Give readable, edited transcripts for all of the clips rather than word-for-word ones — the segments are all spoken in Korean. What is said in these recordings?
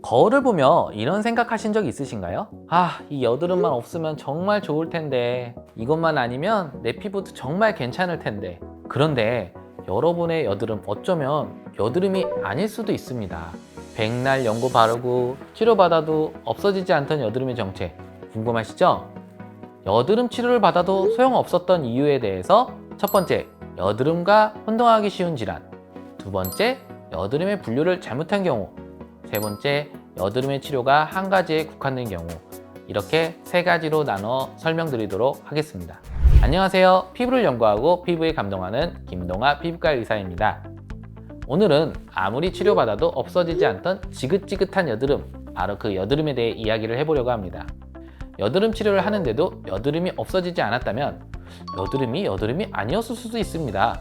거울을 보며 이런 생각하신 적 있으신가요? 아, 이 여드름만 없으면 정말 좋을 텐데, 이것만 아니면 내 피부도 정말 괜찮을 텐데. 그런데 여러분의 여드름 어쩌면 여드름이 아닐 수도 있습니다. 백날 연고 바르고 치료받아도 없어지지 않던 여드름의 정체 궁금하시죠? 여드름 치료를 받아도 소용없었던 이유에 대해서 첫 번째, 여드름과 혼동하기 쉬운 질환. 두 번째, 여드름의 분류를 잘못한 경우. 세 번째, 여드름의 치료가 한 가지에 국한된 경우. 이렇게 세 가지로 나눠 설명드리도록 하겠습니다. 안녕하세요. 피부를 연구하고 피부에 감동하는 김동아 피부과 의사입니다. 오늘은 아무리 치료받아도 없어지지 않던 지긋지긋한 여드름, 바로 그 여드름에 대해 이야기를 해보려고 합니다. 여드름 치료를 하는데도 여드름이 없어지지 않았다면 여드름이 아니었을 수도 있습니다.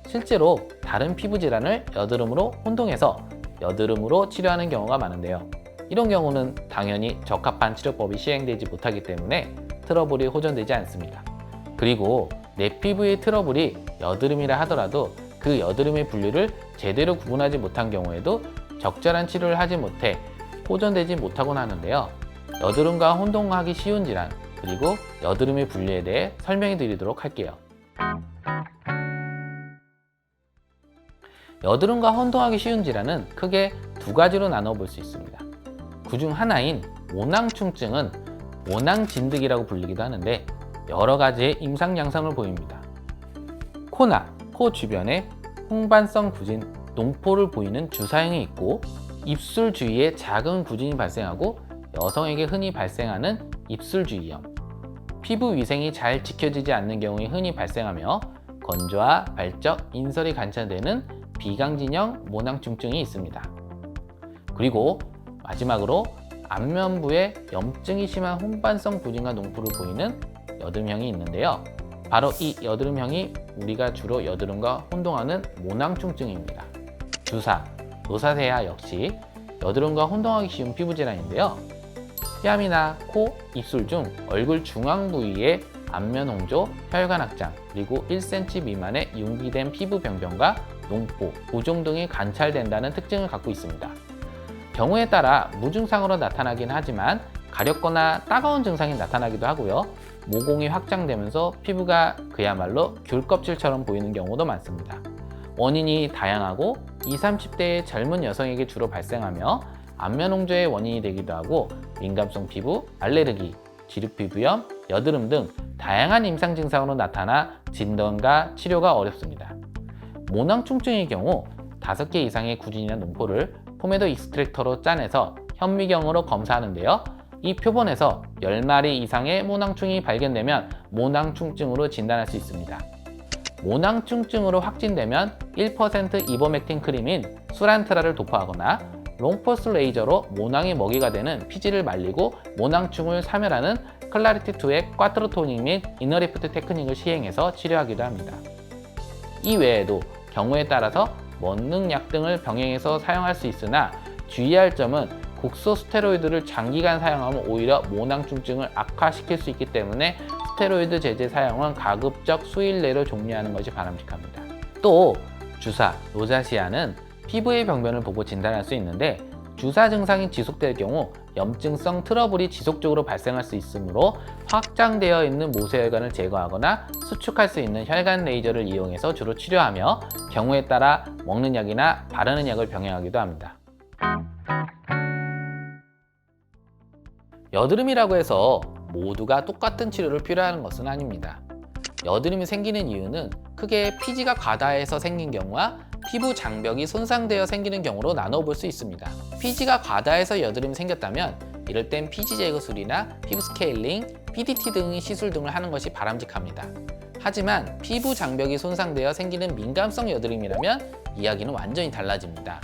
실제로 다른 피부 질환을 여드름으로 혼동해서 여드름으로 치료하는 경우가 많은데요. 이런 경우는 당연히 적합한 치료법이 시행되지 못하기 때문에 트러블이 호전되지 않습니다. 그리고 내 피부의 트러블이 여드름이라 하더라도 그 여드름의 분류를 제대로 구분하지 못한 경우에도 적절한 치료를 하지 못해 호전되지 못하곤 하는데요. 여드름과 혼동하기 쉬운 질환, 그리고 여드름의 분류에 대해 설명해 드리도록 할게요. 여드름과 혼동하기 쉬운 질환은 크게 두 가지로 나눠 볼 수 있습니다. 그중 하나인 모낭충증은 모낭진드기라고 불리기도 하는데 여러 가지의 임상 양상을 보입니다. 코나 코 주변에 홍반성 구진, 농포를 보이는 주사형이 있고, 입술 주위에 작은 구진이 발생하고 여성에게 흔히 발생하는 입술 주위염, 피부 위생이 잘 지켜지지 않는 경우에 흔히 발생하며 건조와 발적, 인설이 관찰되는 비강진형 모낭충증이 있습니다. 그리고 마지막으로 안면부에 염증이 심한 홍반성 구진과 농포를 보이는 여드름형이 있는데요. 바로 이 여드름형이 우리가 주로 여드름과 혼동하는 모낭충증입니다. 주사, 로사세아 역시 여드름과 혼동하기 쉬운 피부 질환인데요. 뺨이나 코, 입술 중 얼굴 중앙 부위에 안면 홍조, 혈관 확장, 그리고 1cm 미만의 융기된 피부 병변과 농포, 부종 등이 관찰된다는 특징을 갖고 있습니다. 경우에 따라 무증상으로 나타나긴 하지만 가렵거나 따가운 증상이 나타나기도 하고요. 모공이 확장되면서 피부가 그야말로 귤껍질처럼 보이는 경우도 많습니다. 원인이 다양하고 20, 30대의 젊은 여성에게 주로 발생하며 안면 홍조의 원인이 되기도 하고 민감성 피부, 알레르기, 지루피부염, 여드름 등 다양한 임상 증상으로 나타나 진단과 치료가 어렵습니다. 모낭충증의 경우 5개 이상의 구진이나 농포를 포메도 익스트랙터로 짜내서 현미경으로 검사하는데요. 이 표본에서 10마리 이상의 모낭충이 발견되면 모낭충증으로 진단할 수 있습니다. 모낭충증으로 확진되면 1% 이버맥틴 크림인 수란트라를 도포하거나 롱포스 레이저로 모낭의 먹이가 되는 피지를 말리고 모낭충을 사멸하는 클라리티2의 꽈트로토닉 및 이너리프트 테크닉을 시행해서 치료하기도 합니다. 이 외에도 경우에 따라서 먹는약 등을 병행해서 사용할 수 있으나 주의할 점은 국소스테로이드를 장기간 사용하면 오히려 모낭충증을 악화시킬 수 있기 때문에 스테로이드 제제 사용은 가급적 수일 내로 종료하는 것이 바람직합니다. 또 주사, 로자시아는 피부의 병변을 보고 진단할 수 있는데 주사 증상이 지속될 경우 염증성 트러블이 지속적으로 발생할 수 있으므로 확장되어 있는 모세혈관을 제거하거나 수축할 수 있는 혈관 레이저를 이용해서 주로 치료하며 경우에 따라 먹는 약이나 바르는 약을 병행하기도 합니다. 여드름이라고 해서 모두가 똑같은 치료를 필요하는 것은 아닙니다. 여드름이 생기는 이유는 크게 피지가 과다해서 생긴 경우와 피부 장벽이 손상되어 생기는 경우로 나눠볼 수 있습니다. 피지가 과다해서 여드름이 생겼다면 이럴 땐 피지 제거술이나 피부 스케일링, PDT 등의 시술 등을 하는 것이 바람직합니다. 하지만 피부 장벽이 손상되어 생기는 민감성 여드름이라면 이야기는 완전히 달라집니다.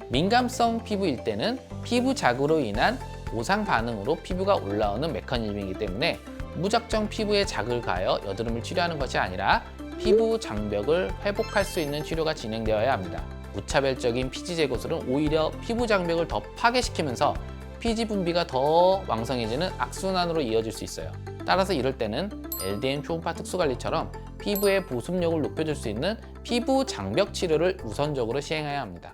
민감성 피부일 때는 피부 자극으로 인한 보상 반응으로 피부가 올라오는 메커니즘이기 때문에 무작정 피부에 자극을 가하여 여드름을 치료하는 것이 아니라 피부 장벽을 회복할 수 있는 치료가 진행되어야 합니다. 무차별적인 피지 제거술은 오히려 피부 장벽을 더 파괴시키면서 피지 분비가 더 왕성해지는 악순환으로 이어질 수 있어요. 따라서 이럴 때는 LDN 초음파 특수관리처럼 피부의 보습력을 높여줄 수 있는 피부 장벽 치료를 우선적으로 시행해야 합니다.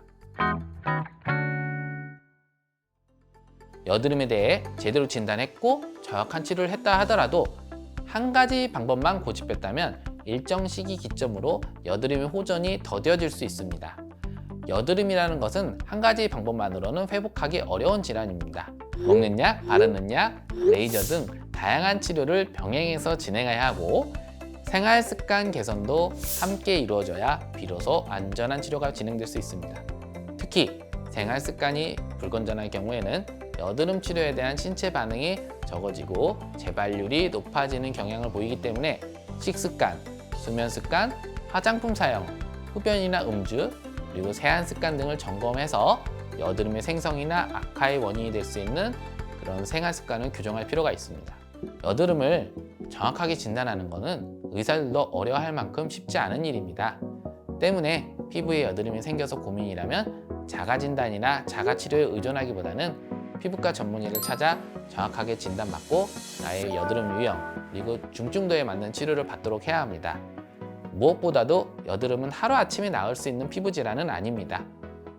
여드름에 대해 제대로 진단했고 정확한 치료를 했다 하더라도 한 가지 방법만 고집했다면 일정 시기 기점으로 여드름의 호전이 더뎌질 수 있습니다. 여드름이라는 것은 한 가지 방법만으로는 회복하기 어려운 질환입니다. 먹는 약, 바르는 약, 레이저 등 다양한 치료를 병행해서 진행해야 하고 생활 습관 개선도 함께 이루어져야 비로소 안전한 치료가 진행될 수 있습니다. 특히 생활 습관이 불건전할 경우에는 여드름 치료에 대한 신체 반응이 적어지고 재발률이 높아지는 경향을 보이기 때문에 식습관, 수면 습관, 화장품 사용, 흡연이나 음주, 그리고 세안 습관 등을 점검해서 여드름의 생성이나 악화의 원인이 될 수 있는 그런 생활 습관을 교정할 필요가 있습니다. 여드름을 정확하게 진단하는 것은 의사들도 어려워할 만큼 쉽지 않은 일입니다. 때문에 피부에 여드름이 생겨서 고민이라면 자가 진단이나 자가 치료에 의존하기보다는 피부과 전문의를 찾아 정확하게 진단받고 나의 여드름 유형 그리고 중증도에 맞는 치료를 받도록 해야 합니다. 무엇보다도 여드름은 하루아침에 나을 수 있는 피부 질환은 아닙니다.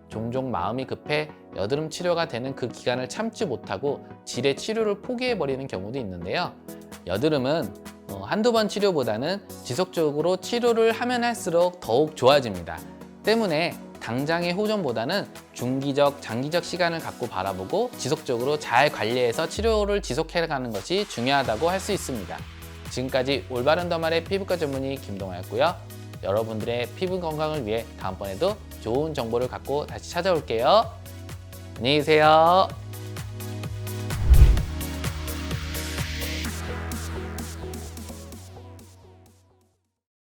종종 마음이 급해 여드름 치료가 되는 그 기간을 참지 못하고 질의 치료를 포기해버리는 경우도 있는데요. 여드름은 한두 번 치료보다는 지속적으로 치료를 하면 할수록 더욱 좋아집니다. 때문에 당장의 호전보다는 중기적, 장기적 시간을 갖고 바라보고 지속적으로 잘 관리해서 치료를 지속해가는 것이 중요하다고 할 수 있습니다. 지금까지 올바른 더말의 피부과 전문의 김동아였고요. 여러분들의 피부 건강을 위해 다음번에도 좋은 정보를 갖고 다시 찾아올게요. 안녕히 계세요.